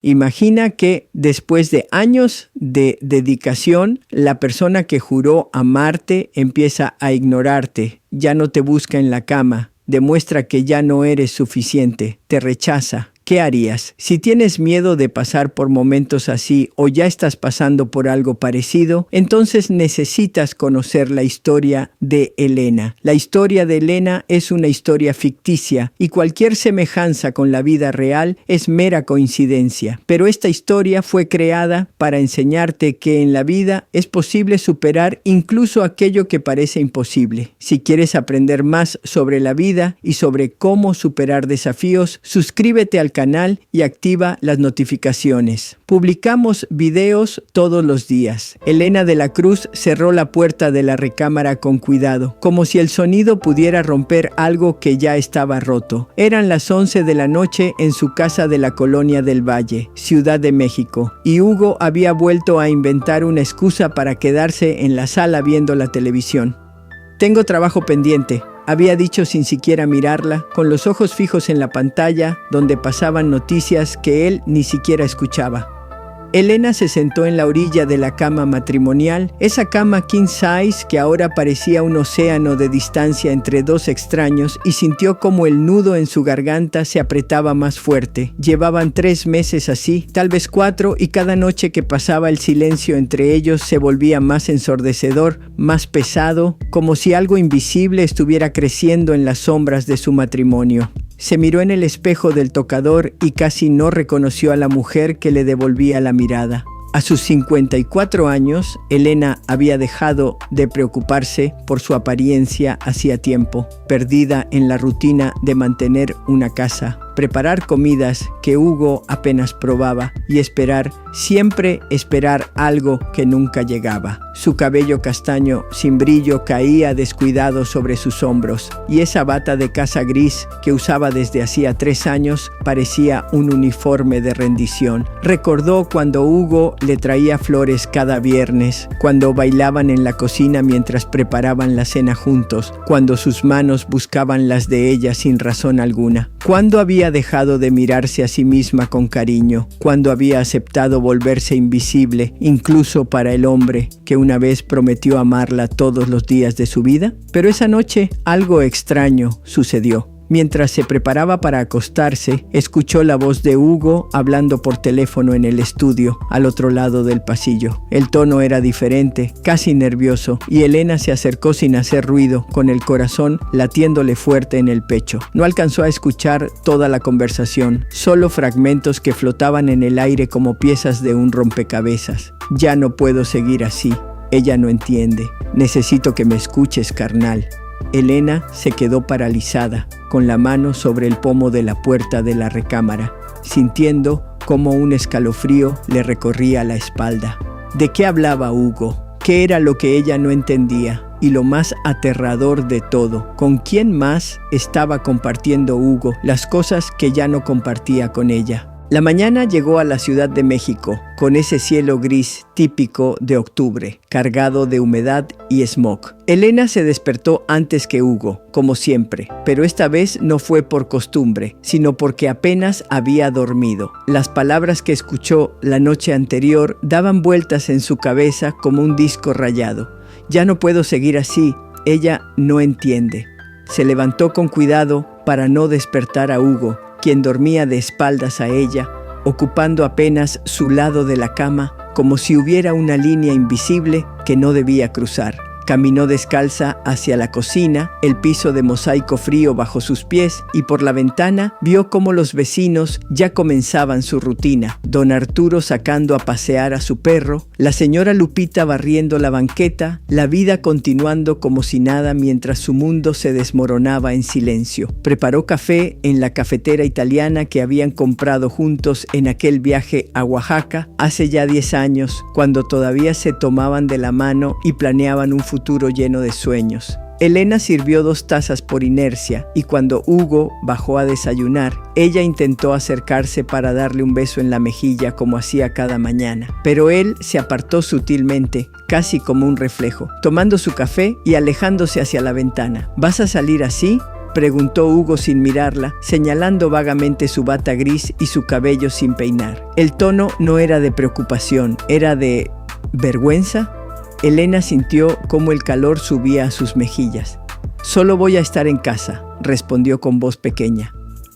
Imagina que después de años de dedicación, la persona que juró amarte empieza a ignorarte, ya no te busca en la cama, demuestra que ya no eres suficiente, te rechaza. ¿Qué harías? Si tienes miedo de pasar por momentos así o ya estás pasando por algo parecido, entonces necesitas conocer la historia de Elena. La historia de Elena es una historia ficticia y cualquier semejanza con la vida real es mera coincidencia. Pero esta historia fue creada para enseñarte que en la vida es posible superar incluso aquello que parece imposible. Si quieres aprender más sobre la vida y sobre cómo superar desafíos, suscríbete al canal y activa las notificaciones. Publicamos videos todos los días. Elena de la Cruz cerró la puerta de la recámara con cuidado, como si el sonido pudiera romper algo que ya estaba roto. Eran las 11 de la noche en su casa de la Colonia del Valle, Ciudad de México, y Hugo había vuelto a inventar una excusa para quedarse en la sala viendo la televisión. Tengo trabajo pendiente, había dicho sin siquiera mirarla, con los ojos fijos en la pantalla donde pasaban noticias que él ni siquiera escuchaba. Elena se sentó en la orilla de la cama matrimonial, esa cama king size que ahora parecía un océano de distancia entre dos extraños, y sintió como el nudo en su garganta se apretaba más fuerte. Llevaban 3 meses así, tal vez 4, y cada noche que pasaba el silencio entre ellos se volvía más ensordecedor, más pesado, como si algo invisible estuviera creciendo en las sombras de su matrimonio. Se miró en el espejo del tocador y casi no reconoció a la mujer que le devolvía la mirada. A sus 54 años, Elena había dejado de preocuparse por su apariencia hacía tiempo, perdida en la rutina de mantener una casa, preparar comidas que Hugo apenas probaba y esperar, siempre esperar algo que nunca llegaba. Su cabello castaño sin brillo caía descuidado sobre sus hombros y esa bata de casa gris que usaba desde hacía 3 años parecía un uniforme de rendición. Recordó cuando Hugo le traía flores cada viernes, cuando bailaban en la cocina mientras preparaban la cena juntos, cuando sus manos buscaban las de ella sin razón alguna. Cuando había dejado de mirarse a sí misma con cariño, cuando había aceptado volverse invisible, incluso para el hombre que una vez prometió amarla todos los días de su vida. Pero esa noche algo extraño sucedió. Mientras se preparaba para acostarse, escuchó la voz de Hugo hablando por teléfono en el estudio, al otro lado del pasillo. El tono era diferente, casi nervioso, y Elena se acercó sin hacer ruido, con el corazón latiéndole fuerte en el pecho. No alcanzó a escuchar toda la conversación, solo fragmentos que flotaban en el aire como piezas de un rompecabezas. Ya no puedo seguir así. Ella no entiende. Necesito que me escuches, carnal. Elena se quedó paralizada, con la mano sobre el pomo de la puerta de la recámara, sintiendo como un escalofrío le recorría la espalda. ¿De qué hablaba Hugo? ¿Qué era lo que ella no entendía? Y lo más aterrador de todo, ¿con quién más estaba compartiendo Hugo las cosas que ya no compartía con ella? La mañana llegó a la Ciudad de México, con ese cielo gris típico de octubre, cargado de humedad y smog. Elena se despertó antes que Hugo, como siempre, pero esta vez no fue por costumbre, sino porque apenas había dormido. Las palabras que escuchó la noche anterior daban vueltas en su cabeza como un disco rayado. Ya no puedo seguir así, ella no entiende. Se levantó con cuidado para no despertar a Hugo, quien dormía de espaldas a ella, ocupando apenas su lado de la cama, como si hubiera una línea invisible que no debía cruzar. Caminó descalza hacia la cocina, el piso de mosaico frío bajo sus pies, y por la ventana vio cómo los vecinos ya comenzaban su rutina. Don Arturo sacando a pasear a su perro, la señora Lupita barriendo la banqueta, la vida continuando como si nada mientras su mundo se desmoronaba en silencio. Preparó café en la cafetera italiana que habían comprado juntos en aquel viaje a Oaxaca hace ya 10 años, cuando todavía se tomaban de la mano y planeaban un futuro lleno de sueños. Elena sirvió 2 tazas por inercia y cuando Hugo bajó a desayunar, ella intentó acercarse para darle un beso en la mejilla como hacía cada mañana. Pero él se apartó sutilmente, casi como un reflejo, tomando su café y alejándose hacia la ventana. ¿Vas a salir así? preguntó Hugo sin mirarla, señalando vagamente su bata gris y su cabello sin peinar. El tono no era de preocupación, era de ¿vergüenza? Elena sintió cómo el calor subía a sus mejillas. «Solo voy a estar en casa», respondió con voz pequeña.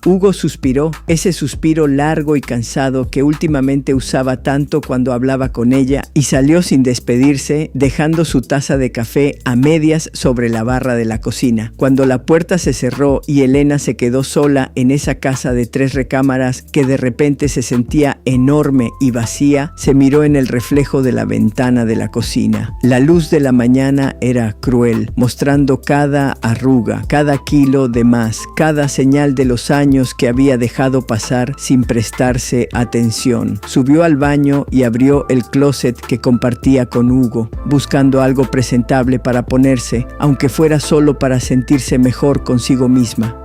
Hugo suspiró, ese suspiro largo y cansado que últimamente usaba tanto cuando hablaba con ella, y salió sin despedirse, dejando su taza de café a medias sobre la barra de la cocina. Cuando la puerta se cerró y Elena se quedó sola en esa casa de 3 recámaras que de repente se sentía enorme y vacía, se miró en el reflejo de la ventana de la cocina. La luz de la mañana era cruel, mostrando cada arruga, cada kilo de más, cada señal de los años que había dejado pasar sin prestarse atención. Subió al baño y abrió el closet que compartía con Hugo, buscando algo presentable para ponerse, aunque fuera solo para sentirse mejor consigo misma.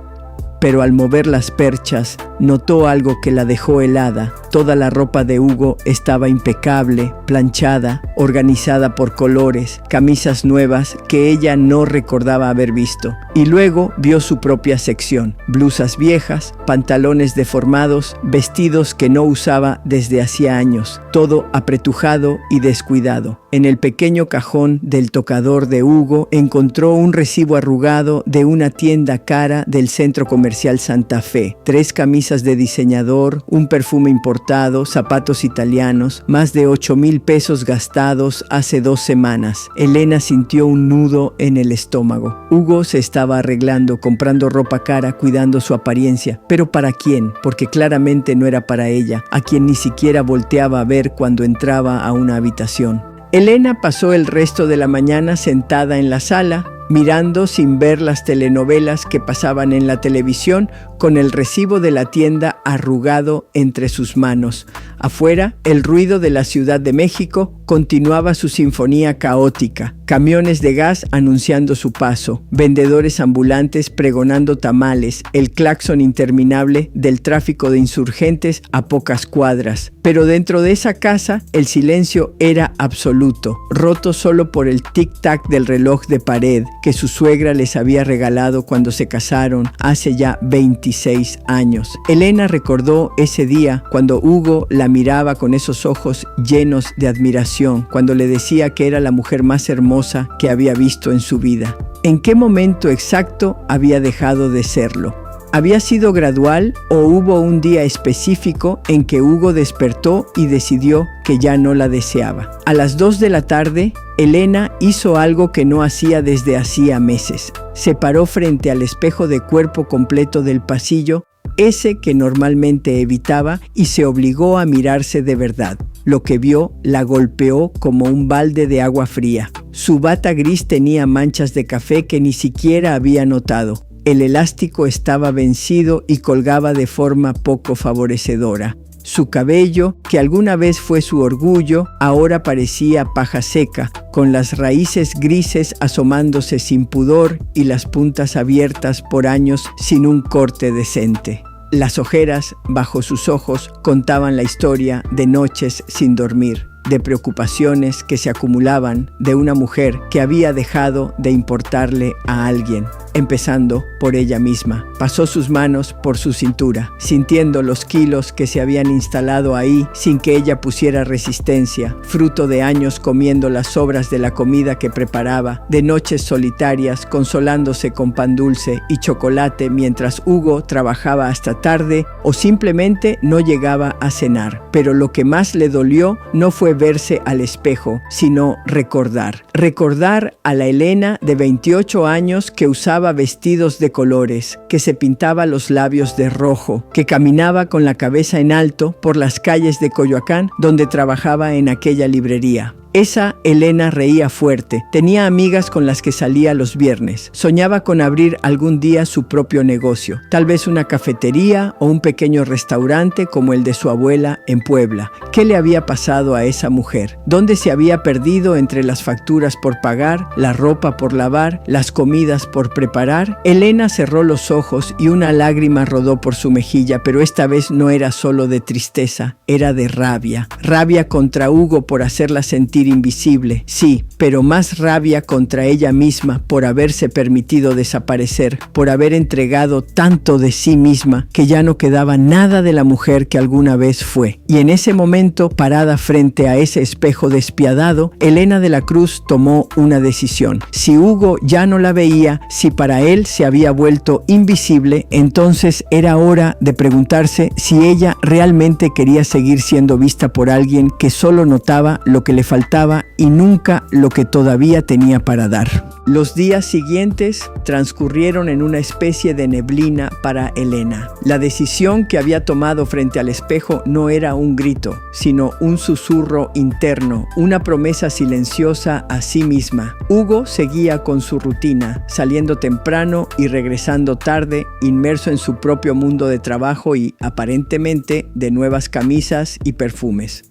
Pero al mover las perchas, notó algo que la dejó helada. Toda la ropa de Hugo estaba impecable, planchada, organizada por colores, camisas nuevas que ella no recordaba haber visto. Y luego vio su propia sección: blusas viejas, pantalones deformados, vestidos que no usaba desde hacía años, todo apretujado y descuidado. En el pequeño cajón del tocador de Hugo encontró un recibo arrugado de una tienda cara del centro comercial Santa Fe, 3 camisas de diseñador, un perfume importado, zapatos italianos, más de 8,000 pesos gastados hace 2 semanas. Elena sintió un nudo en el estómago. Hugo se estaba arreglando, comprando ropa cara, cuidando su apariencia. ¿Pero para quién? Porque claramente no era para ella, a quien ni siquiera volteaba a ver cuando entraba a una habitación. Elena pasó el resto de la mañana sentada en la sala, mirando sin ver las telenovelas que pasaban en la televisión, con el recibo de la tienda arrugado entre sus manos. Afuera, el ruido de la Ciudad de México continuaba su sinfonía caótica. Camiones de gas anunciando su paso, vendedores ambulantes pregonando tamales, el claxon interminable del tráfico de insurgentes a pocas cuadras. Pero dentro de esa casa, el silencio era absoluto, roto solo por el tic-tac del reloj de pared que su suegra les había regalado cuando se casaron hace ya 26 años. Elena recordó ese día cuando Hugo la miraba con esos ojos llenos de admiración, cuando le decía que era la mujer más hermosa que había visto en su vida. ¿En qué momento exacto había dejado de serlo? ¿Había sido gradual o hubo un día específico en que Hugo despertó y decidió que ya no la deseaba? A las 2 de la tarde, Elena hizo algo que no hacía desde hacía meses. Se paró frente al espejo de cuerpo completo del pasillo, ese que normalmente evitaba, y se obligó a mirarse de verdad. Lo que vio la golpeó como un balde de agua fría. Su bata gris tenía manchas de café que ni siquiera había notado. El elástico estaba vencido y colgaba de forma poco favorecedora. Su cabello, que alguna vez fue su orgullo, ahora parecía paja seca, con las raíces grises asomándose sin pudor y las puntas abiertas por años sin un corte decente. Las ojeras bajo sus ojos contaban la historia de noches sin dormir, de preocupaciones que se acumulaban, de una mujer que había dejado de importarle a alguien, empezando por ella misma. Pasó sus manos por su cintura, sintiendo los kilos que se habían instalado ahí sin que ella pusiera resistencia, fruto de años comiendo las sobras de la comida que preparaba, de noches solitarias consolándose con pan dulce y chocolate mientras Hugo trabajaba hasta tarde o simplemente no llegaba a cenar. Pero lo que más le dolió no fue verse al espejo, sino recordar. Recordar a la Elena de 28 años que usaba vestidos de colores, que se pintaba los labios de rojo, que caminaba con la cabeza en alto por las calles de Coyoacán donde trabajaba en aquella librería. Esa Elena reía fuerte, tenía amigas con las que salía los viernes, soñaba con abrir algún día su propio negocio, tal vez una cafetería o un pequeño restaurante como el de su abuela en Puebla, ¿Qué le había pasado a esa mujer? ¿Dónde se había perdido entre las facturas por pagar, la ropa por lavar, las comidas por preparar? Elena cerró los ojos y una lágrima rodó por su mejilla, pero esta vez no era solo de tristeza, era de rabia. Rabia contra Hugo por hacerla sentir invisible, sí, pero más rabia contra ella misma por haberse permitido desaparecer, por haber entregado tanto de sí misma que ya no quedaba nada de la mujer que alguna vez fue. Y en ese momento, parada frente a ese espejo despiadado, Elena de la Cruz tomó una decisión. Si Hugo ya no la veía, si para él se había vuelto invisible, entonces era hora de preguntarse si ella realmente quería seguir siendo vista por alguien que solo notaba lo que le faltaba y nunca lo que todavía tenía para dar. Los días siguientes transcurrieron en una especie de neblina para Elena. La decisión que había tomado frente al espejo no era un grito, sino un susurro interno, una promesa silenciosa a sí misma. Hugo seguía con su rutina, saliendo temprano y regresando tarde, inmerso en su propio mundo de trabajo y, aparentemente, de nuevas camisas y perfumes.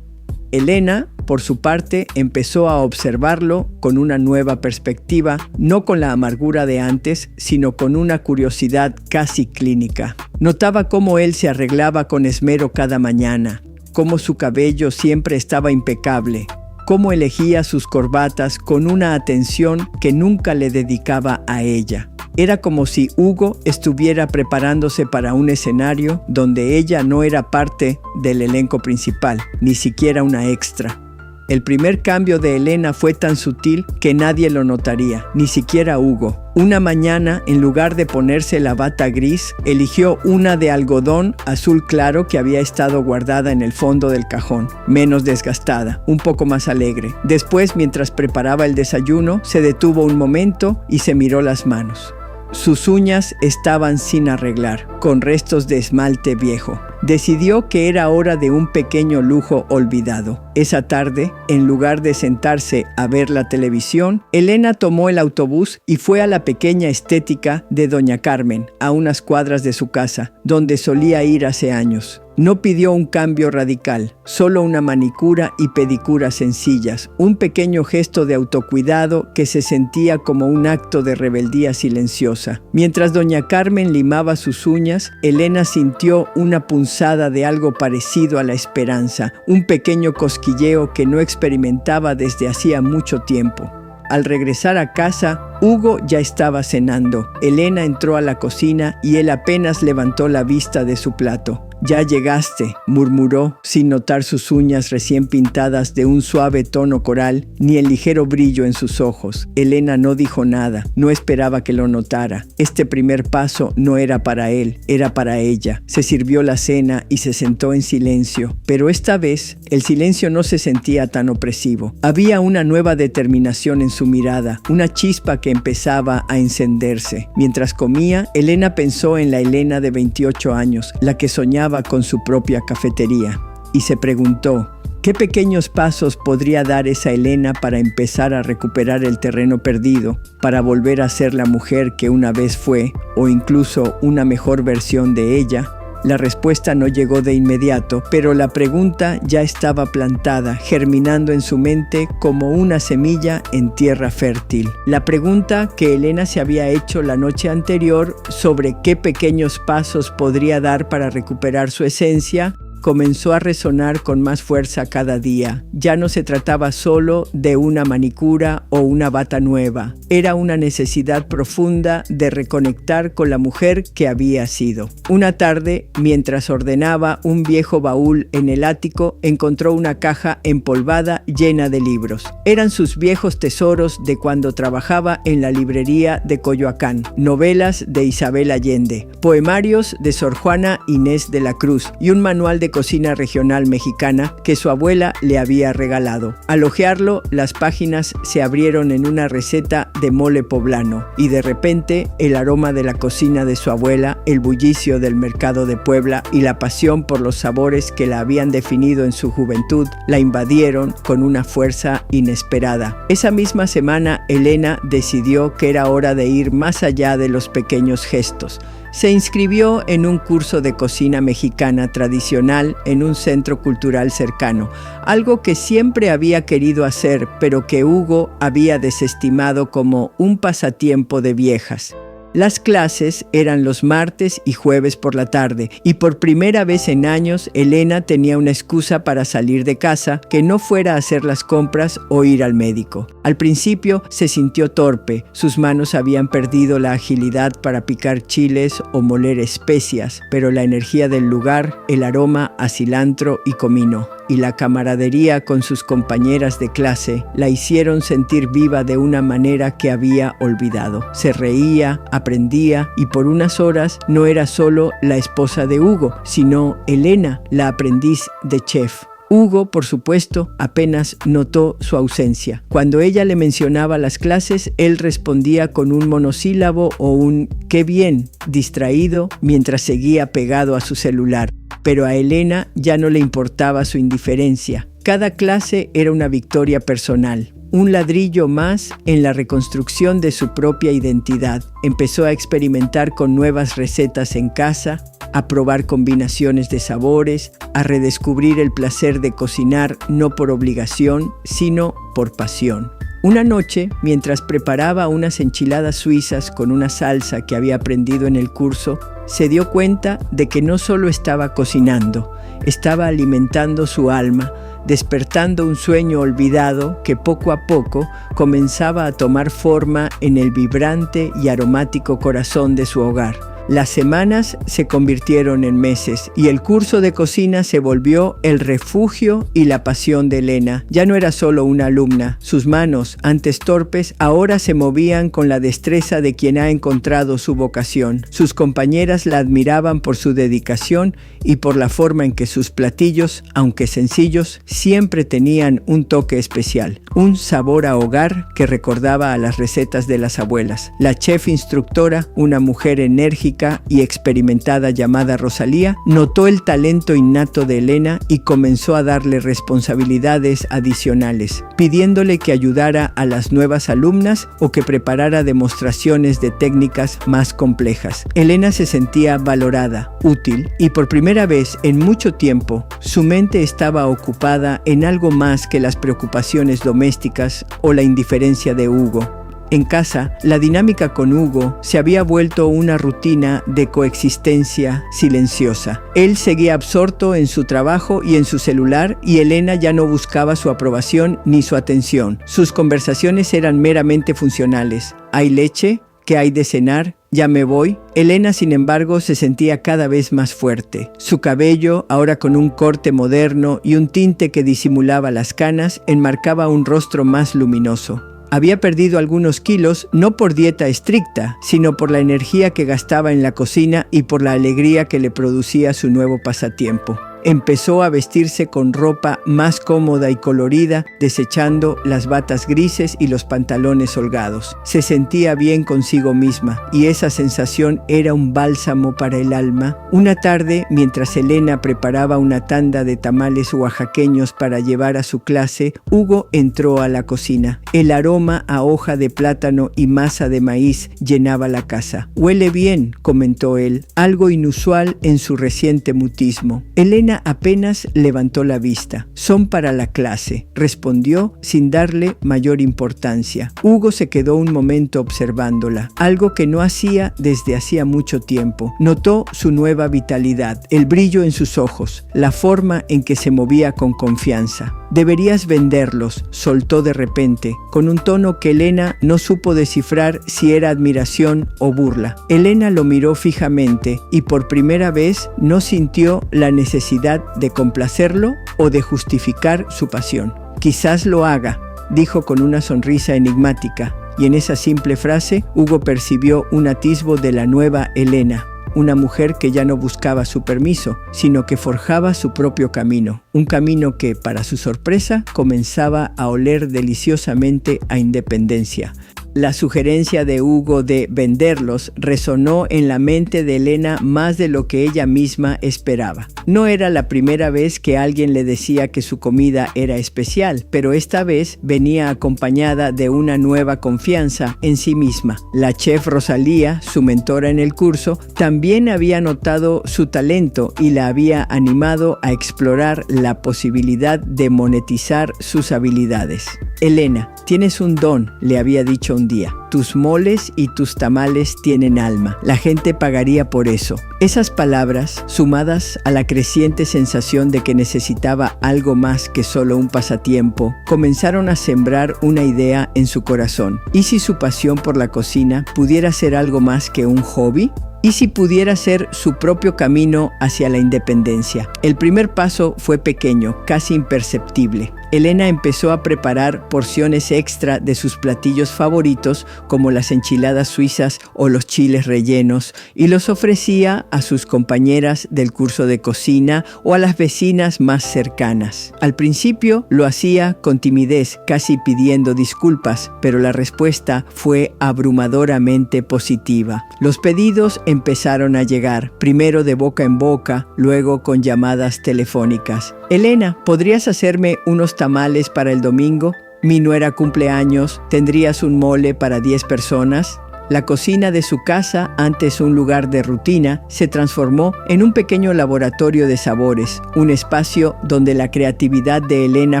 Elena, por su parte, empezó a observarlo con una nueva perspectiva, no con la amargura de antes, sino con una curiosidad casi clínica. Notaba cómo él se arreglaba con esmero cada mañana, cómo su cabello siempre estaba impecable, cómo elegía sus corbatas con una atención que nunca le dedicaba a ella. Era como si Hugo estuviera preparándose para un escenario donde ella no era parte del elenco principal, ni siquiera una extra. El primer cambio de Elena fue tan sutil que nadie lo notaría, ni siquiera Hugo. Una mañana, en lugar de ponerse la bata gris, eligió una de algodón azul claro que había estado guardada en el fondo del cajón, menos desgastada, un poco más alegre. Después, mientras preparaba el desayuno, se detuvo un momento y se miró las manos. Sus uñas estaban sin arreglar, con restos de esmalte viejo. Decidió que era hora de un pequeño lujo olvidado. Esa tarde, en lugar de sentarse a ver la televisión, Elena tomó el autobús y fue a la pequeña estética de Doña Carmen, a unas cuadras de su casa, donde solía ir hace años. No pidió un cambio radical, solo una manicura y pedicura sencillas, un pequeño gesto de autocuidado que se sentía como un acto de rebeldía silenciosa. Mientras Doña Carmen limaba sus uñas, Elena sintió una punzada de algo parecido a la esperanza, un pequeño cosquilleo que no experimentaba desde hacía mucho tiempo. Al regresar a casa, Hugo ya estaba cenando. Elena entró a la cocina y él apenas levantó la vista de su plato. «Ya llegaste», murmuró, sin notar sus uñas recién pintadas de un suave tono coral, ni el ligero brillo en sus ojos. Elena no dijo nada, no esperaba que lo notara. Este primer paso no era para él, era para ella. Se sirvió la cena y se sentó en silencio, pero esta vez el silencio no se sentía tan opresivo. Había una nueva determinación en su mirada, una chispa que empezaba a encenderse. Mientras comía, Elena pensó en la Elena de 28 años, la que soñaba con su propia cafetería, y se preguntó, ¿qué pequeños pasos podría dar esa Elena para empezar a recuperar el terreno perdido, para volver a ser la mujer que una vez fue, o incluso una mejor versión de ella? La respuesta no llegó de inmediato, pero la pregunta ya estaba plantada, germinando en su mente como una semilla en tierra fértil. La pregunta que Elena se había hecho la noche anterior sobre qué pequeños pasos podría dar para recuperar su esencia comenzó a resonar con más fuerza cada día. Ya no se trataba solo de una manicura o una bata nueva. Era una necesidad profunda de reconectar con la mujer que había sido. Una tarde, mientras ordenaba un viejo baúl en el ático, encontró una caja empolvada llena de libros. Eran sus viejos tesoros de cuando trabajaba en la librería de Coyoacán. Novelas de Isabel Allende, poemarios de Sor Juana Inés de la Cruz y un manual de cocina regional mexicana que su abuela le había regalado. Al hojearlo, las páginas se abrieron en una receta de mole poblano y de repente el aroma de la cocina de su abuela, el bullicio del mercado de Puebla y la pasión por los sabores que la habían definido en su juventud la invadieron con una fuerza inesperada. Esa misma semana, Elena decidió que era hora de ir más allá de los pequeños gestos. Se inscribió en un curso de cocina mexicana tradicional en un centro cultural cercano, algo que siempre había querido hacer, pero que Hugo había desestimado como un pasatiempo de viejas. Las clases eran los martes y jueves por la tarde, y por primera vez en años, Elena tenía una excusa para salir de casa que no fuera a hacer las compras o ir al médico. Al principio se sintió torpe, sus manos habían perdido la agilidad para picar chiles o moler especias, pero la energía del lugar, el aroma a cilantro y comino, y la camaradería con sus compañeras de clase la hicieron sentir viva de una manera que había olvidado. Se reía, aprendía y por unas horas no era solo la esposa de Hugo, sino Elena, la aprendiz de chef. Hugo, por supuesto, apenas notó su ausencia. Cuando ella le mencionaba las clases, él respondía con un monosílabo o un «qué bien», distraído, mientras seguía pegado a su celular. Pero a Elena ya no le importaba su indiferencia. Cada clase era una victoria personal. Un ladrillo más en la reconstrucción de su propia identidad. Empezó a experimentar con nuevas recetas en casa, a probar combinaciones de sabores, a redescubrir el placer de cocinar no por obligación, sino por pasión. Una noche, mientras preparaba unas enchiladas suizas con una salsa que había aprendido en el curso, se dio cuenta de que no solo estaba cocinando, estaba alimentando su alma, despertando un sueño olvidado que poco a poco comenzaba a tomar forma en el vibrante y aromático corazón de su hogar. Las semanas se convirtieron en meses y el curso de cocina se volvió el refugio y la pasión de Elena. Ya no era solo una alumna. Sus manos, antes torpes, ahora se movían con la destreza de quien ha encontrado su vocación. Sus compañeras la admiraban por su dedicación y por la forma en que sus platillos, aunque sencillos, siempre tenían un toque especial, un sabor a hogar que recordaba a las recetas de las abuelas. La chef instructora, una mujer enérgica y experimentada llamada Rosalía, notó el talento innato de Elena y comenzó a darle responsabilidades adicionales, pidiéndole que ayudara a las nuevas alumnas o que preparara demostraciones de técnicas más complejas. Elena se sentía valorada, útil, y por primera vez en mucho tiempo, su mente estaba ocupada en algo más que las preocupaciones domésticas o la indiferencia de Hugo. En casa, la dinámica con Hugo se había vuelto una rutina de coexistencia silenciosa. Él seguía absorto en su trabajo y en su celular, y Elena ya no buscaba su aprobación ni su atención. Sus conversaciones eran meramente funcionales. ¿Hay leche? ¿Qué hay de cenar? ¿Ya me voy? Elena, sin embargo, se sentía cada vez más fuerte. Su cabello, ahora con un corte moderno y un tinte que disimulaba las canas, enmarcaba un rostro más luminoso. Había perdido algunos kilos, no por dieta estricta, sino por la energía que gastaba en la cocina y por la alegría que le producía su nuevo pasatiempo. Empezó a vestirse con ropa más cómoda y colorida, desechando las batas grises y los pantalones holgados. Se sentía bien consigo misma, y esa sensación era un bálsamo para el alma. Una tarde, mientras Elena preparaba una tanda de tamales oaxaqueños para llevar a su clase, Hugo entró a la cocina. El aroma a hoja de plátano y masa de maíz llenaba la casa. «Huele bien», comentó él, algo inusual en su reciente mutismo. Elena apenas levantó la vista. «Son para la clase», respondió sin darle mayor importancia. Hugo se quedó un momento observándola, algo que no hacía desde hacía mucho tiempo. Notó su nueva vitalidad, el brillo en sus ojos, la forma en que se movía con confianza. «Deberías venderlos», soltó de repente, con un tono que Elena no supo descifrar si era admiración o burla. Elena lo miró fijamente y por primera vez no sintió la necesidad de complacerlo o de justificar su pasión. «Quizás lo haga», dijo con una sonrisa enigmática, y en esa simple frase Hugo percibió un atisbo de la nueva Elena. Una mujer que ya no buscaba su permiso, sino que forjaba su propio camino. Un camino que, para su sorpresa, comenzaba a oler deliciosamente a independencia. La sugerencia de Hugo de venderlos resonó en la mente de Elena más de lo que ella misma esperaba. No era la primera vez que alguien le decía que su comida era especial, pero esta vez venía acompañada de una nueva confianza en sí misma. La chef Rosalía, su mentora en el curso, también había notado su talento y la había animado a explorar la posibilidad de monetizar sus habilidades. Elena, tienes un don, le había dicho un día. Tus moles y tus tamales tienen alma. La gente pagaría por eso. Esas palabras, sumadas a la creciente sensación de que necesitaba algo más que solo un pasatiempo, comenzaron a sembrar una idea en su corazón. ¿Y si su pasión por la cocina pudiera ser algo más que un hobby? ¿Y si pudiera ser su propio camino hacia la independencia? El primer paso fue pequeño, casi imperceptible. Elena empezó a preparar porciones extra de sus platillos favoritos, como las enchiladas suizas o los chiles rellenos, y los ofrecía a sus compañeras del curso de cocina o a las vecinas más cercanas. Al principio lo hacía con timidez, casi pidiendo disculpas, pero la respuesta fue abrumadoramente positiva. Los pedidos empezaron a llegar, primero de boca en boca, luego con llamadas telefónicas. Elena, ¿podrías hacerme unos tamales para el domingo? Mi nuera cumpleaños, ¿tendrías un mole para 10 personas? La cocina de su casa, antes un lugar de rutina, se transformó en un pequeño laboratorio de sabores, un espacio donde la creatividad de Elena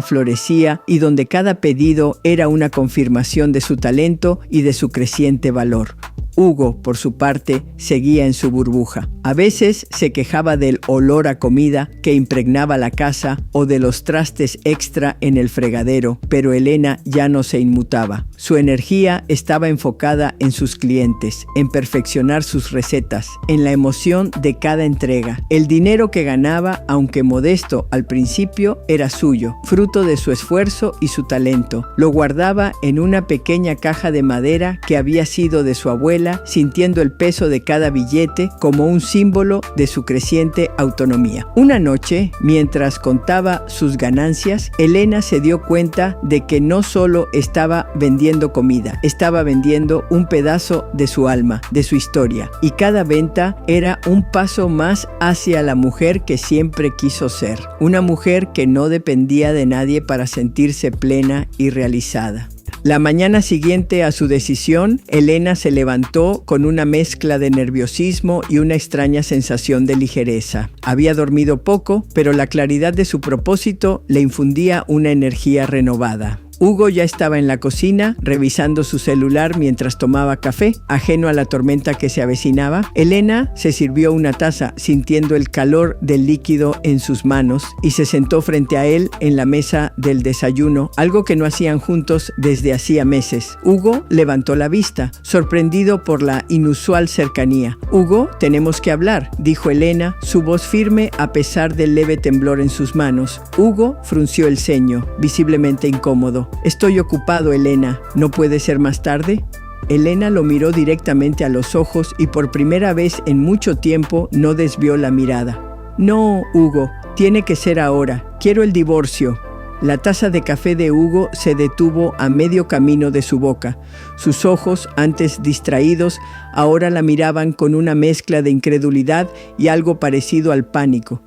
florecía y donde cada pedido era una confirmación de su talento y de su creciente valor. Hugo, por su parte, seguía en su burbuja. A veces se quejaba del olor a comida que impregnaba la casa o de los trastes extra en el fregadero, pero Elena ya no se inmutaba. Su energía estaba enfocada en sus clientes, en perfeccionar sus recetas, en la emoción de cada entrega. El dinero que ganaba, aunque modesto al principio, era suyo, fruto de su esfuerzo y su talento. Lo guardaba en una pequeña caja de madera que había sido de su abuela, sintiendo el peso de cada billete como un símbolo de su creciente autonomía. Una noche, mientras contaba sus ganancias, Elena se dio cuenta de que no solo estaba vendiendo comida, estaba vendiendo un pedazo de su alma, de su historia, y cada venta era un paso más hacia la mujer que siempre quiso ser, una mujer que no dependía de nadie para sentirse plena y realizada. La mañana siguiente a su decisión, Elena se levantó con una mezcla de nerviosismo y una extraña sensación de ligereza. Había dormido poco, pero la claridad de su propósito le infundía una energía renovada. Hugo ya estaba en la cocina, revisando su celular mientras tomaba café. Ajeno a la tormenta que se avecinaba, Elena se sirvió una taza, sintiendo el calor del líquido en sus manos, y se sentó frente a él en la mesa del desayuno, algo que no hacían juntos desde hacía meses. Hugo levantó la vista, sorprendido por la inusual cercanía. «Hugo, tenemos que hablar», dijo Elena, su voz firme a pesar del leve temblor en sus manos. Hugo frunció el ceño, visiblemente incómodo. «Estoy ocupado, Elena. ¿No puede ser más tarde?» Elena lo miró directamente a los ojos y por primera vez en mucho tiempo no desvió la mirada. «No, Hugo, tiene que ser ahora. Quiero el divorcio». La taza de café de Hugo se detuvo a medio camino de su boca. Sus ojos, antes distraídos, ahora la miraban con una mezcla de incredulidad y algo parecido al pánico.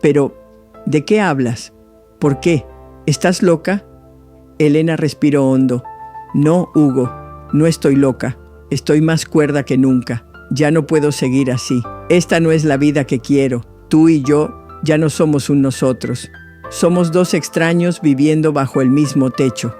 «Pero, ¿de qué hablas? ¿Por qué? ¿Estás loca?» Elena respiró hondo. «No, Hugo, no estoy loca. Estoy más cuerda que nunca. Ya no puedo seguir así. Esta no es la vida que quiero. Tú y yo ya no somos un nosotros. Somos dos extraños viviendo bajo el mismo techo».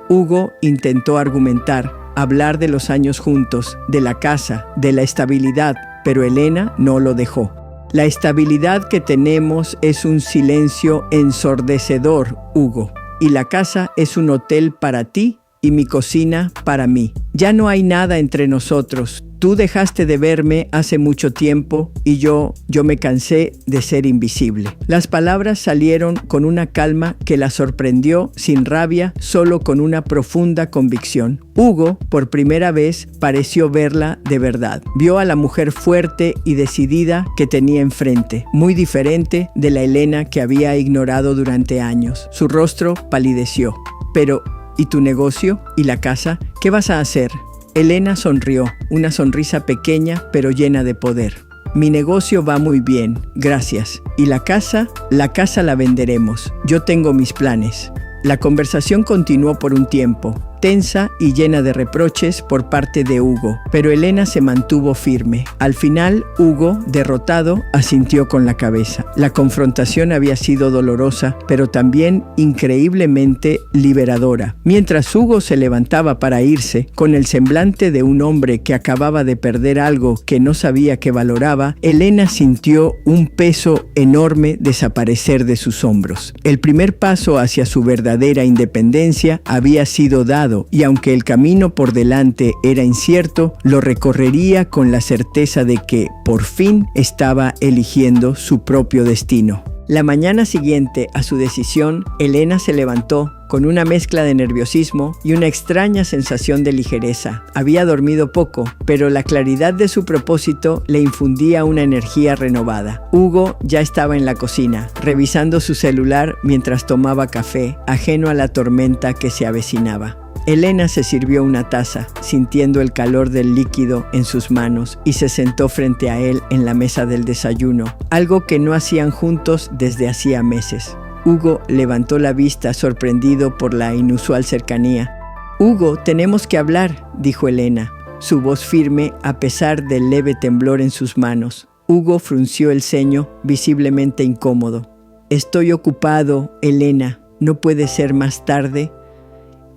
Hugo intentó argumentar, hablar de los años juntos, de la casa, de la estabilidad, pero Elena no lo dejó. «La estabilidad que tenemos es un silencio ensordecedor, Hugo. Y la casa es un hotel para ti y mi cocina para mí. Ya no hay nada entre nosotros. Tú dejaste de verme hace mucho tiempo y yo me cansé de ser invisible». Las palabras salieron con una calma que la sorprendió, sin rabia, solo con una profunda convicción. Hugo, por primera vez, pareció verla de verdad. Vio a la mujer fuerte y decidida que tenía enfrente, muy diferente de la Elena que había ignorado durante años. Su rostro palideció. «Pero, ¿y tu negocio? ¿Y la casa? ¿Qué vas a hacer?» Elena sonrió, una sonrisa pequeña pero llena de poder. Mi negocio va muy bien, gracias. ¿Y la casa? La casa la venderemos. Yo tengo mis planes. La conversación continuó por un tiempo, tensa y llena de reproches por parte de Hugo, pero Elena se mantuvo firme. Al final, Hugo, derrotado, asintió con la cabeza. La confrontación había sido dolorosa, pero también increíblemente liberadora. Mientras Hugo se levantaba para irse, con el semblante de un hombre que acababa de perder algo que no sabía que valoraba, Elena sintió un peso enorme desaparecer de sus hombros. El primer paso hacia su verdadera independencia había sido dado, y aunque el camino por delante era incierto, lo recorrería con la certeza de que, por fin, estaba eligiendo su propio destino. La mañana siguiente a su decisión, Elena se levantó con una mezcla de nerviosismo y una extraña sensación de ligereza. Había dormido poco, pero la claridad de su propósito le infundía una energía renovada. Hugo ya estaba en la cocina, revisando su celular mientras tomaba café, ajeno a la tormenta que se avecinaba. Elena se sirvió una taza, sintiendo el calor del líquido en sus manos, y se sentó frente a él en la mesa del desayuno, algo que no hacían juntos desde hacía meses. Hugo levantó la vista, sorprendido por la inusual cercanía. «Hugo, tenemos que hablar», dijo Elena, su voz firme a pesar del leve temblor en sus manos. Hugo frunció el ceño, visiblemente incómodo. «Estoy ocupado, Elena. ¿No puede ser más tarde?»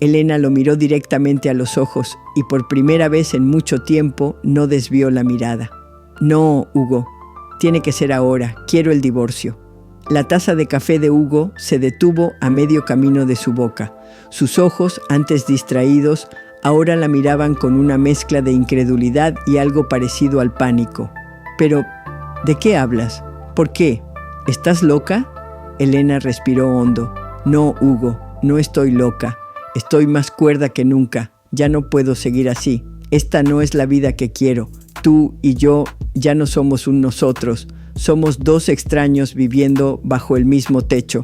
Elena lo miró directamente a los ojos y por primera vez en mucho tiempo no desvió la mirada. «No, Hugo, tiene que ser ahora. Quiero el divorcio». La taza de café de Hugo se detuvo a medio camino de su boca. Sus ojos, antes distraídos, ahora la miraban con una mezcla de incredulidad y algo parecido al pánico. «Pero, ¿de qué hablas? ¿Por qué? ¿Estás loca?» Elena respiró hondo. «No, Hugo, no estoy loca. Estoy más cuerda que nunca. Ya no puedo seguir así. Esta no es la vida que quiero. Tú y yo ya no somos un nosotros. Somos dos extraños viviendo bajo el mismo techo».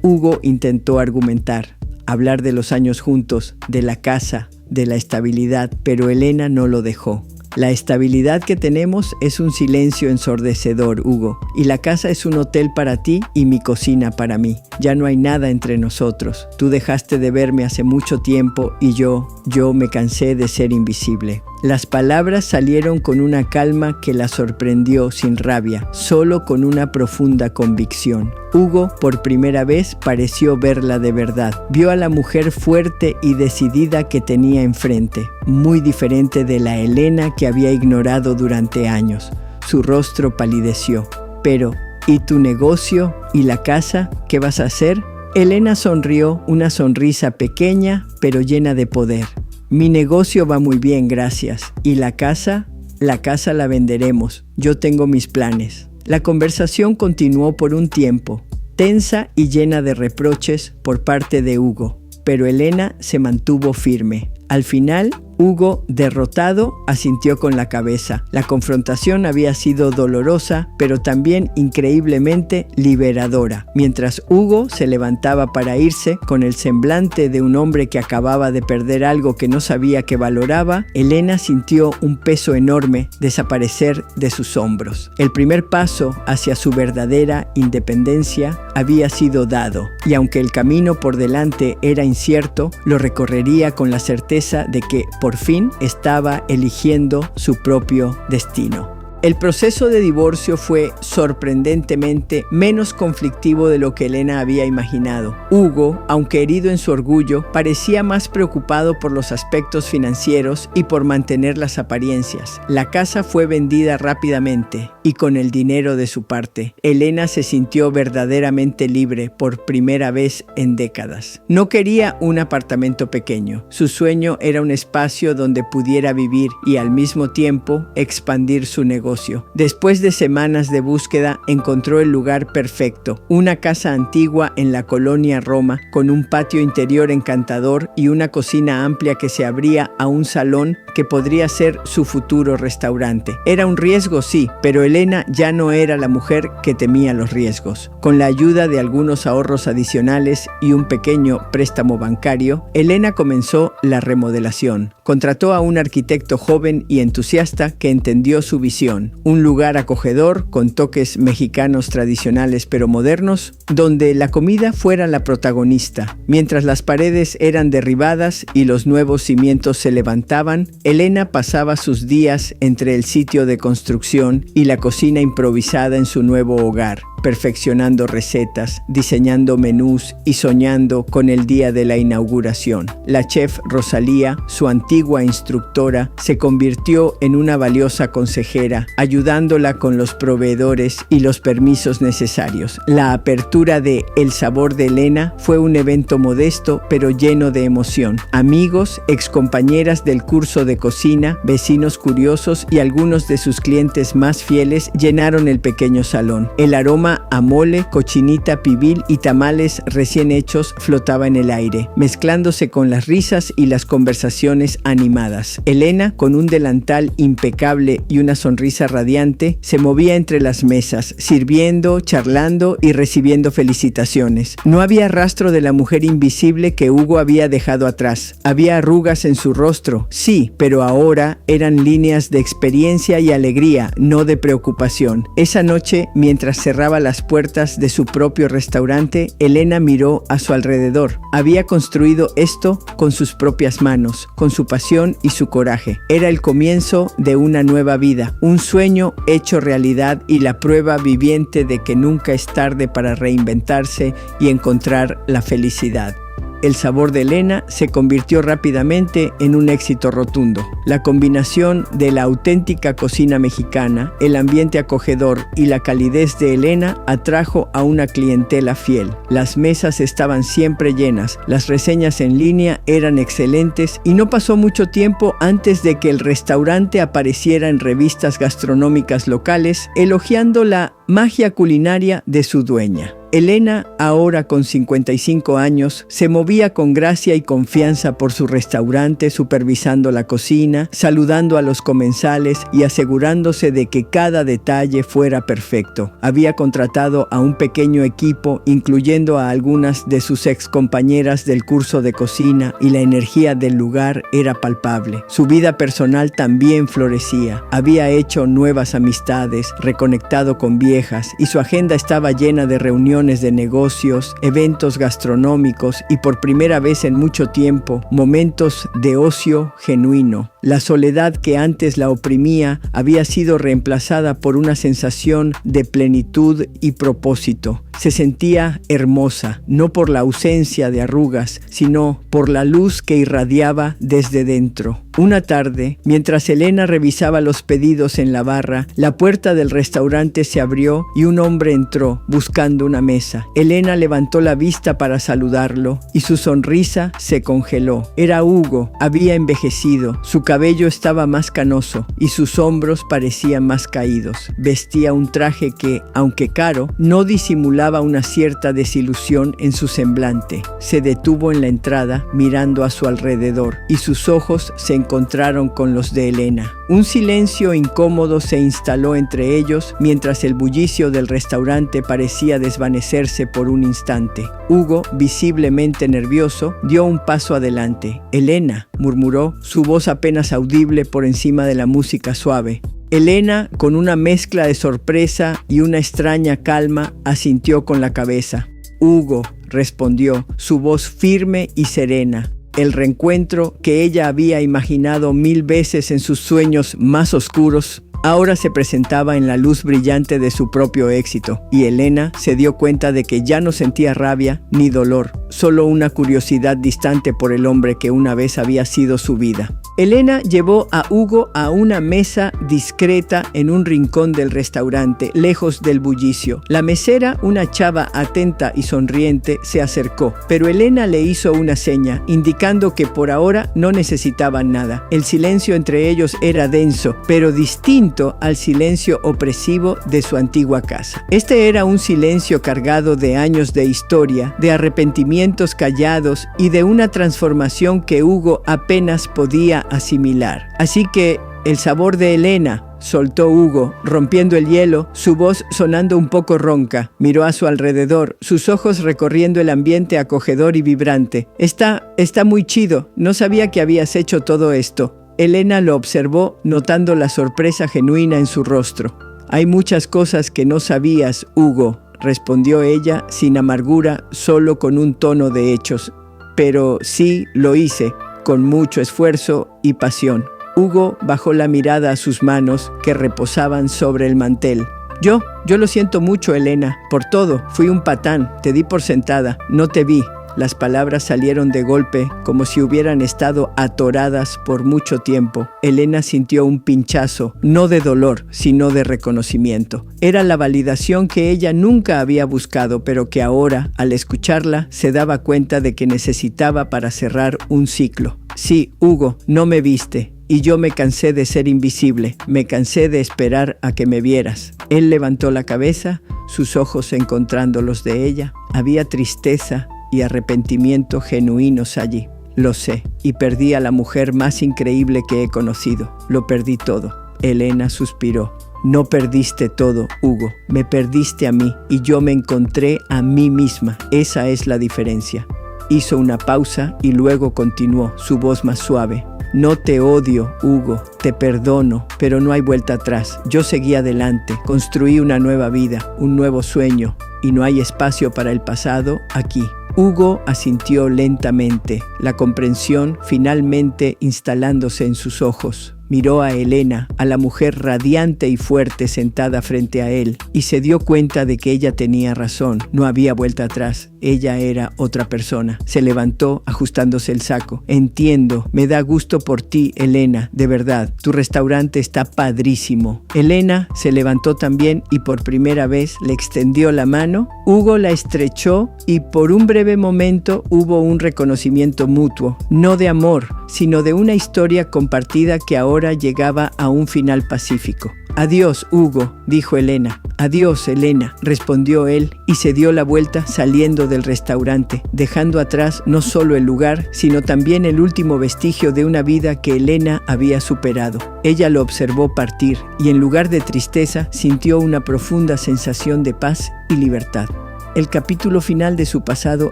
Hugo intentó argumentar, hablar de los años juntos, de la casa, de la estabilidad, pero Elena no lo dejó. «La estabilidad que tenemos es un silencio ensordecedor, Hugo, y la casa es un hotel para ti y mi cocina para mí. Ya no hay nada entre nosotros. Tú dejaste de verme hace mucho tiempo y yo me cansé de ser invisible». Las palabras salieron con una calma que la sorprendió sin rabia, solo con una profunda convicción. Hugo, por primera vez, pareció verla de verdad. Vio a la mujer fuerte y decidida que tenía enfrente, muy diferente de la Elena que había ignorado durante años. Su rostro palideció. «Pero, ¿y tu negocio? ¿Y la casa? ¿Qué vas a hacer?» Elena sonrió, una sonrisa pequeña pero llena de poder. «Mi negocio va muy bien, gracias. ¿Y la casa? La casa la venderemos. Yo tengo mis planes». La conversación continuó por un tiempo, tensa y llena de reproches por parte de Hugo, pero Elena se mantuvo firme. Al final, Hugo, derrotado, asintió con la cabeza. La confrontación había sido dolorosa, pero también increíblemente liberadora. Mientras Hugo se levantaba para irse, con el semblante de un hombre que acababa de perder algo que no sabía que valoraba, Elena sintió un peso enorme desaparecer de sus hombros. El primer paso hacia su verdadera independencia había sido dado, y aunque el camino por delante era incierto, lo recorrería con la certeza de que, por fin, estaba eligiendo su propio destino. El proceso de divorcio fue sorprendentemente menos conflictivo de lo que Elena había imaginado. Hugo, aunque herido en su orgullo, parecía más preocupado por los aspectos financieros y por mantener las apariencias. La casa fue vendida rápidamente y con el dinero de su parte. Elena se sintió verdaderamente libre por primera vez en décadas. No quería un apartamento pequeño. Su sueño era un espacio donde pudiera vivir y al mismo tiempo expandir su negocio. Después de semanas de búsqueda, encontró el lugar perfecto, una casa antigua en la colonia Roma, con un patio interior encantador y una cocina amplia que se abría a un salón que podría ser su futuro restaurante. Era un riesgo, sí, pero Elena Elena ya no era la mujer que temía los riesgos. Con la ayuda de algunos ahorros adicionales y un pequeño préstamo bancario, Elena comenzó la remodelación. Contrató a un arquitecto joven y entusiasta que entendió su visión. Un lugar acogedor con toques mexicanos tradicionales pero modernos, donde la comida fuera la protagonista. Mientras las paredes eran derribadas y los nuevos cimientos se levantaban, Elena pasaba sus días entre el sitio de construcción y la cocina improvisada en su nuevo hogar, perfeccionando recetas, diseñando menús y soñando con el día de la inauguración. La chef Rosalía, su antigua instructora, se convirtió en una valiosa consejera, ayudándola con los proveedores y los permisos necesarios. La apertura de El Sabor de Elena fue un evento modesto pero lleno de emoción. Amigos, excompañeras del curso de cocina, vecinos curiosos y algunos de sus clientes más fieles llenaron el pequeño salón. El aroma a mole, cochinita pibil y tamales recién hechos flotaba en el aire, mezclándose con las risas y las conversaciones animadas. Elena, con un delantal impecable y una sonrisa radiante, se movía entre las mesas, sirviendo, charlando y recibiendo felicitaciones. No había rastro de la mujer invisible que Hugo había dejado atrás. Había arrugas en su rostro, sí, pero ahora eran líneas de experiencia y alegría, no de preocupación. Esa noche, mientras cerraba las puertas de su propio restaurante, Elena miró a su alrededor. Había construido esto con sus propias manos, con su pasión y su coraje. Era el comienzo de una nueva vida, un sueño hecho realidad y la prueba viviente de que nunca es tarde para reinventarse y encontrar la felicidad. El Sabor de Elena se convirtió rápidamente en un éxito rotundo. La combinación de la auténtica cocina mexicana, el ambiente acogedor y la calidez de Elena atrajo a una clientela fiel. Las mesas estaban siempre llenas, las reseñas en línea eran excelentes y no pasó mucho tiempo antes de que el restaurante apareciera en revistas gastronómicas locales, elogiando la magia culinaria de su dueña. Elena, ahora con 55 años, se movía con gracia y confianza por su restaurante, supervisando la cocina, saludando a los comensales y asegurándose de que cada detalle fuera perfecto. Había contratado a un pequeño equipo, incluyendo a algunas de sus excompañeras del curso de cocina, y la energía del lugar era palpable. Su vida personal también florecía. Había hecho nuevas amistades, reconectado con viejas, y su agenda estaba llena de reuniones de negocios, eventos gastronómicos y por primera vez en mucho tiempo, momentos de ocio genuino. La soledad que antes la oprimía había sido reemplazada por una sensación de plenitud y propósito. Se sentía hermosa, no por la ausencia de arrugas, sino por la luz que irradiaba desde dentro. Una tarde, mientras Elena revisaba los pedidos en la barra, la puerta del restaurante se abrió y un hombre entró buscando una mesa. Elena levantó la vista para saludarlo y su sonrisa se congeló. Era Hugo, había envejecido, su cabello estaba más canoso y sus hombros parecían más caídos. Vestía un traje que, aunque caro, no disimulaba una cierta desilusión en su semblante. Se detuvo en la entrada mirando a su alrededor y sus ojos se encontraron con los de Elena. Un silencio incómodo se instaló entre ellos mientras el bullicio del restaurante parecía desvanecerse por un instante. Hugo, visiblemente nervioso, dio un paso adelante. «Elena», murmuró, su voz apenas audible por encima de la música suave. Elena, con una mezcla de sorpresa y una extraña calma, asintió con la cabeza. «Hugo», respondió, su voz firme y serena. El reencuentro que ella había imaginado 1000 veces en sus sueños más oscuros ahora se presentaba en la luz brillante de su propio éxito, y Elena se dio cuenta de que ya no sentía rabia ni dolor, solo una curiosidad distante por el hombre que una vez había sido su vida. Elena llevó a Hugo a una mesa discreta en un rincón del restaurante, lejos del bullicio. La mesera, una chava atenta y sonriente, se acercó, pero Elena le hizo una seña, indicando que por ahora no necesitaban nada. El silencio entre ellos era denso, pero distinto al silencio opresivo de su antigua casa. Este era un silencio cargado de años de historia, de arrepentimientos callados y de una transformación que Hugo apenas podía asimilar. Así que El Sabor de Elena, soltó Hugo, rompiendo el hielo, su voz sonando un poco ronca. Miró a su alrededor, sus ojos recorriendo el ambiente acogedor y vibrante. Está muy chido, no sabía que habías hecho todo esto. Elena lo observó, notando la sorpresa genuina en su rostro. Hay muchas cosas que no sabías, Hugo, respondió ella, sin amargura, solo con un tono de hechos. Pero sí, lo hice, con mucho esfuerzo y pasión. Hugo bajó la mirada a sus manos, que reposaban sobre el mantel. Yo lo siento mucho, Elena, por todo. Fui un patán, te di por sentada, no te vi. Las palabras salieron de golpe, como si hubieran estado atoradas por mucho tiempo. Elena sintió un pinchazo, no de dolor, sino de reconocimiento. Era la validación que ella nunca había buscado, pero que ahora, al escucharla, se daba cuenta de que necesitaba para cerrar un ciclo. Sí, Hugo, no me viste. Y yo me cansé de ser invisible, me cansé de esperar a que me vieras. Él levantó la cabeza, sus ojos encontrando los de ella. Había tristeza y arrepentimiento genuinos allí. Lo sé, y perdí a la mujer más increíble que he conocido. Lo perdí todo. Elena suspiró. No perdiste todo, Hugo. Me perdiste a mí y yo me encontré a mí misma. Esa es la diferencia. Hizo una pausa y luego continuó, su voz más suave. No te odio, Hugo, te perdono, pero no hay vuelta atrás. Yo seguí adelante, construí una nueva vida, un nuevo sueño, y no hay espacio para el pasado aquí. Hugo asintió lentamente, la comprensión finalmente instalándose en sus ojos. Miró a Elena, a la mujer radiante y fuerte sentada frente a él, y se dio cuenta de que ella tenía razón. No había vuelta atrás. Ella era otra persona. Se levantó, ajustándose el saco. Entiendo, me da gusto por ti, Elena, de verdad. Tu restaurante está padrísimo. Elena se levantó también y por primera vez le extendió la mano. Hugo la estrechó y por un breve momento hubo un reconocimiento mutuo, no de amor, sino de una historia compartida que ahora llegaba a un final pacífico. Adiós, Hugo, dijo Elena. Adiós, Elena, respondió él y se dio la vuelta saliendo del restaurante, dejando atrás no solo el lugar, sino también el último vestigio de una vida que Elena había superado. Ella lo observó partir y en lugar de tristeza sintió una profunda sensación de paz y libertad. El capítulo final de su pasado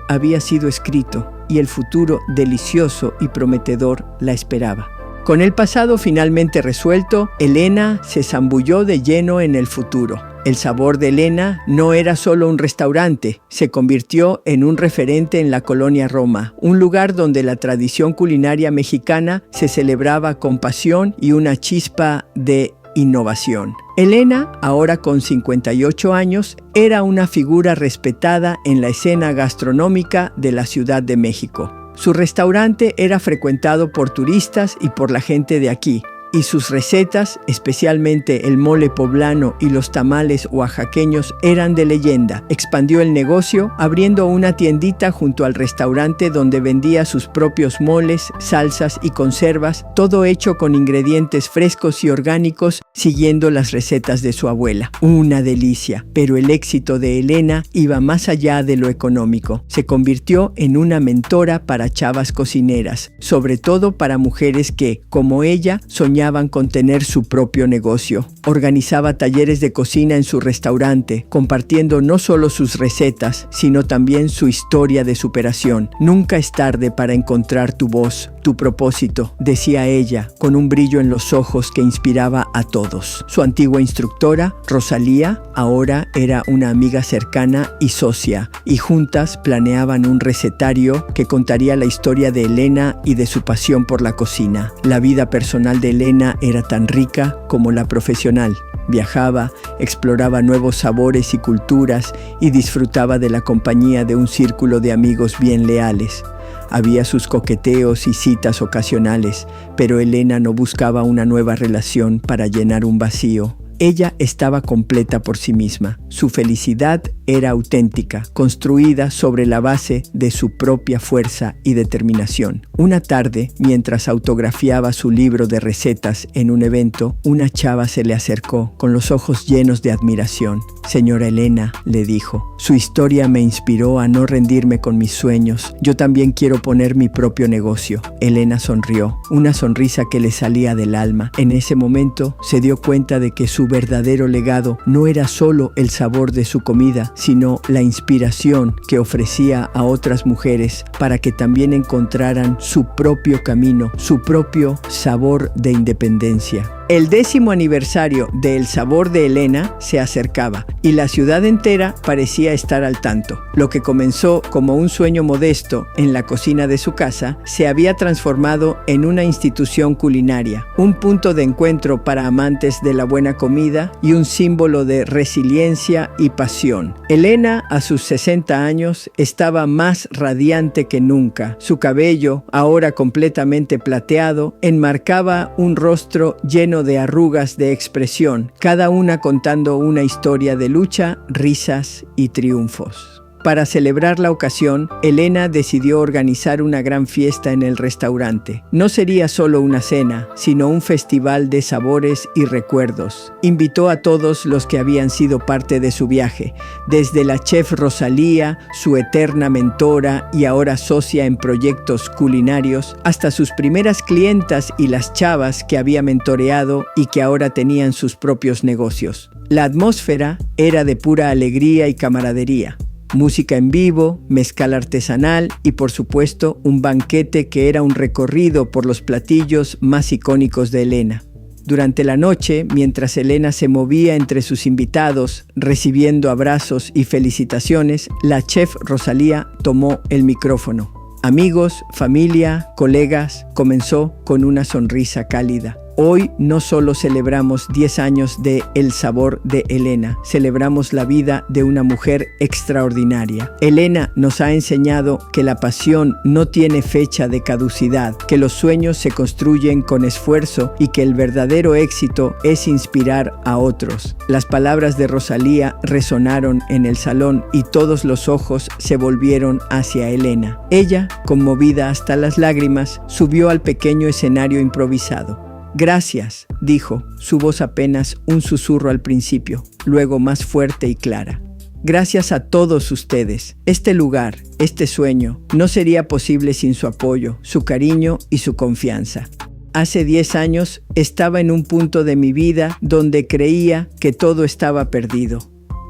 había sido escrito y el futuro delicioso y prometedor la esperaba. Con el pasado finalmente resuelto, Elena se zambulló de lleno en el futuro. El sabor de Elena no era solo un restaurante, se convirtió en un referente en la colonia Roma, un lugar donde la tradición culinaria mexicana se celebraba con pasión y una chispa de innovación. Elena, ahora con 58 años, era una figura respetada en la escena gastronómica de la Ciudad de México. Su restaurante era frecuentado por turistas y por la gente de aquí, y sus recetas, especialmente el mole poblano y los tamales oaxaqueños, eran de leyenda. Expandió el negocio, abriendo una tiendita junto al restaurante donde vendía sus propios moles, salsas y conservas, todo hecho con ingredientes frescos y orgánicos, siguiendo las recetas de su abuela. Una delicia, pero el éxito de Elena iba más allá de lo económico. Se convirtió en una mentora para chavas cocineras, sobre todo para mujeres que, como ella, soñaban con tener su propio negocio. Organizaba talleres de cocina en su restaurante, compartiendo no solo sus recetas, sino también su historia de superación. Nunca es tarde para encontrar tu voz, tu propósito, decía ella, con un brillo en los ojos que inspiraba a todos. Su antigua instructora, Rosalía, ahora era una amiga cercana y socia, y juntas planeaban un recetario que contaría la historia de Elena y de su pasión por la cocina. La vida personal de Elena era tan rica como la profesional. Viajaba, exploraba nuevos sabores y culturas y disfrutaba de la compañía de un círculo de amigos bien leales. Había sus coqueteos y citas ocasionales, pero Elena no buscaba una nueva relación para llenar un vacío. Ella estaba completa por sí misma. Su felicidad era auténtica, construida sobre la base de su propia fuerza y determinación. Una tarde, mientras autografiaba su libro de recetas en un evento, una chava se le acercó con los ojos llenos de admiración. «Señora Elena», le dijo, «su historia me inspiró a no rendirme con mis sueños. Yo también quiero poner mi propio negocio». Elena sonrió, una sonrisa que le salía del alma. En ese momento se dio cuenta de que su verdadero legado no era solo el sabor de su comida, sino la inspiración que ofrecía a otras mujeres para que también encontraran su propio camino, su propio sabor de independencia. El 10º aniversario de El Sabor de Elena se acercaba y la ciudad entera parecía estar al tanto. Lo que comenzó como un sueño modesto en la cocina de su casa se había transformado en una institución culinaria, un punto de encuentro para amantes de la buena comida y un símbolo de resiliencia y pasión. Elena, a sus 60 años, estaba más radiante que nunca. Su cabello, ahora completamente plateado, enmarcaba un rostro lleno de arrugas de expresión, cada una contando una historia de lucha, risas y triunfos. Para celebrar la ocasión, Elena decidió organizar una gran fiesta en el restaurante. No sería solo una cena, sino un festival de sabores y recuerdos. Invitó a todos los que habían sido parte de su viaje, desde la chef Rosalía, su eterna mentora y ahora socia en proyectos culinarios, hasta sus primeras clientas y las chavas que había mentoreado y que ahora tenían sus propios negocios. La atmósfera era de pura alegría y camaradería. Música en vivo, mezcal artesanal y por supuesto un banquete que era un recorrido por los platillos más icónicos de Elena. Durante la noche, mientras Elena se movía entre sus invitados, recibiendo abrazos y felicitaciones, la chef Rosalía tomó el micrófono. Amigos, familia, colegas, comenzó con una sonrisa cálida. Hoy no solo celebramos 10 años de El Sabor de Elena, celebramos la vida de una mujer extraordinaria. Elena nos ha enseñado que la pasión no tiene fecha de caducidad, que los sueños se construyen con esfuerzo y que el verdadero éxito es inspirar a otros. Las palabras de Rosalía resonaron en el salón y todos los ojos se volvieron hacia Elena. Ella, conmovida hasta las lágrimas, subió al pequeño escenario improvisado. «Gracias», dijo, su voz apenas un susurro al principio, luego más fuerte y clara. «Gracias a todos ustedes. Este lugar, este sueño, no sería posible sin su apoyo, su cariño y su confianza». Hace 10 años estaba en un punto de mi vida donde creía que todo estaba perdido.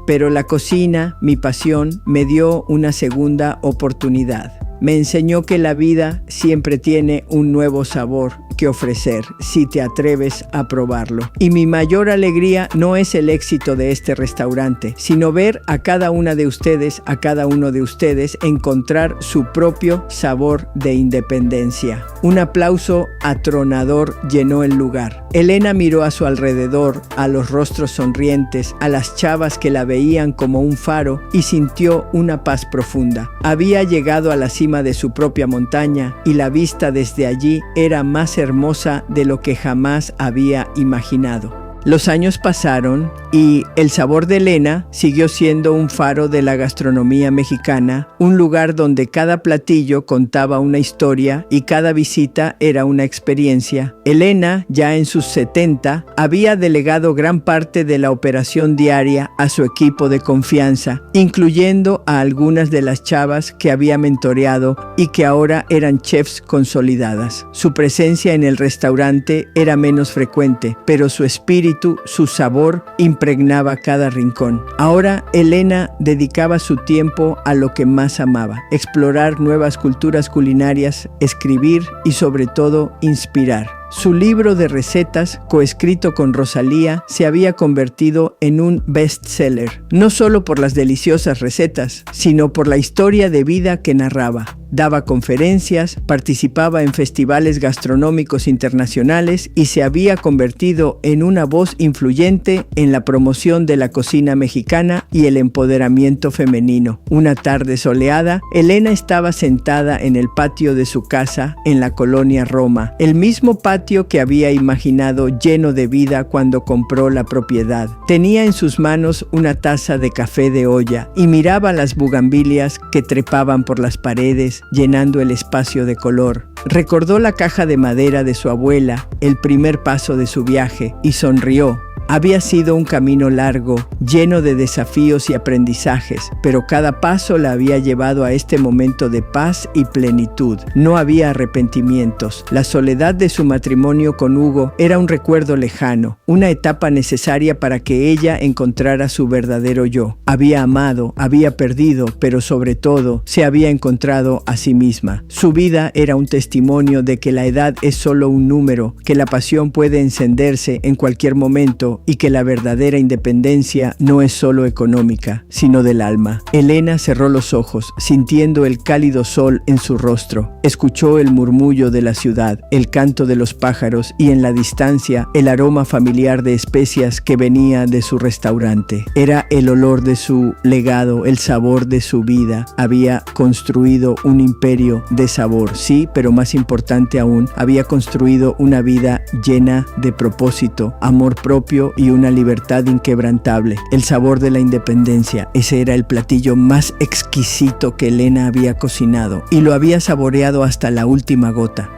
Pero la cocina, mi pasión, me dio una segunda oportunidad. Me enseñó que la vida siempre tiene un nuevo sabor que ofrecer si te atreves a probarlo. Y mi mayor alegría no es el éxito de este restaurante, sino ver a cada una de ustedes, a cada uno de ustedes encontrar su propio sabor de independencia. Un aplauso atronador llenó el lugar. Elena miró a su alrededor, a los rostros sonrientes, a las chavas que la veían como un faro y sintió una paz profunda. Había llegado a la cima de su propia montaña y la vista desde allí era más hermosa de lo que jamás había imaginado. Los años pasaron y El Sabor de Elena siguió siendo un faro de la gastronomía mexicana, un lugar donde cada platillo contaba una historia y cada visita era una experiencia. Elena, ya en sus 70, había delegado gran parte de la operación diaria a su equipo de confianza, incluyendo a algunas de las chavas que había mentoreado y que ahora eran chefs consolidadas. Su presencia en el restaurante era menos frecuente, pero su espíritu, su sabor, impregnaba cada rincón. Ahora Elena dedicaba su tiempo a lo que más amaba: explorar nuevas culturas culinarias, escribir y sobre todo inspirar. Su libro de recetas, coescrito con Rosalía, se había convertido en un bestseller, no solo por las deliciosas recetas, sino por la historia de vida que narraba. Daba conferencias, participaba en festivales gastronómicos internacionales y se había convertido en una voz influyente en la promoción de la cocina mexicana y el empoderamiento femenino. Una tarde soleada, Elena estaba sentada en el patio de su casa en la colonia Roma, el mismo patio patio que había imaginado lleno de vida cuando compró la propiedad. Tenía en sus manos una taza de café de olla y miraba las bugambilias que trepaban por las paredes, llenando el espacio de color. Recordó la caja de madera de su abuela, el primer paso de su viaje, y sonrió. Había sido un camino largo, lleno de desafíos y aprendizajes, pero cada paso la había llevado a este momento de paz y plenitud. No había arrepentimientos. La soledad de su matrimonio con Hugo era un recuerdo lejano, una etapa necesaria para que ella encontrara su verdadero yo. Había amado, había perdido, pero sobre todo se había encontrado a sí misma. Su vida era un testimonio de que la edad es solo un número, que la pasión puede encenderse en cualquier momento y que la verdadera independencia no es solo económica, sino del alma. Elena cerró los ojos, sintiendo el cálido sol en su rostro. Escuchó el murmullo de la ciudad, el canto de los pájaros y en la distancia el aroma familiar de especias que venía de su restaurante. Era el olor de su legado, el sabor de su vida. Había construido un imperio de sabor, sí, pero más importante aún, había construido una vida llena de propósito, amor propio y una libertad inquebrantable. El sabor de la independencia. Ese era el platillo más exquisito que Elena había cocinado y lo había saboreado hasta la última gota.